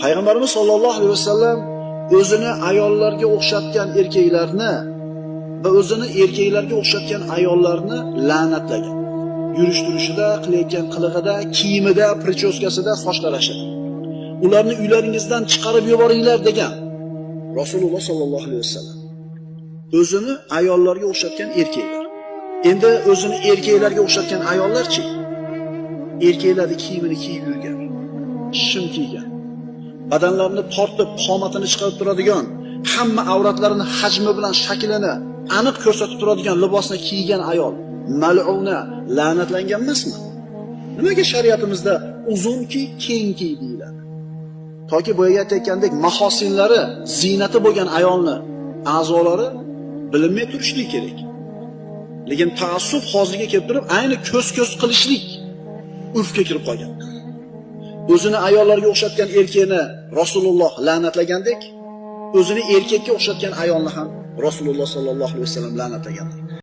Payg'ambarimiz sollallohu alayhi vasallam o'zini ayollarga o'xshatgan erkaklarni va o'zini erkaklarga o'xshatgan ayollarni la'natlagan. Yurish turishida, qilayotgan qilig'ida, kiyimida, prichoskasida, soch tarashida. Ularni uylaringizdan chiqarib yuboringlar degan Rasululloh sollallohu alayhi vasallam. O'zini ayollarga o'xshatgan erkaklar. Endi o'zini erkaklarga o'xshatgan ayollarchi? Erkaklarning kiyimini kiyib yurgan, shim kiygan, badanlarini tortib, qomatini chiqarib turadigan, hamma avratlarini hajmi bilan shaklini aniq ko'rsatib turadigan libosni kiygan ayol mal'una, la'natlangan emasmi? Nimaga shariatimizda uzun kiy, keng kiy deyiladi? Toki boyaga aytayotgandek mahosinlari, ziynati bo'lgan ayolni a'zolari bilinmay turishlik kerak. Lekin ta'assub hozirga kelib turib, ayni ko'z-ko'z qilishlik urfga kirib qolgan. O'zini ayollarga o'xshatgan erkakni Rasululloh la'natlagandek, o'zini erkakka o'xshatgan ayolni ham Rasululloh sollallohu alayhi vasallam la'natlagan.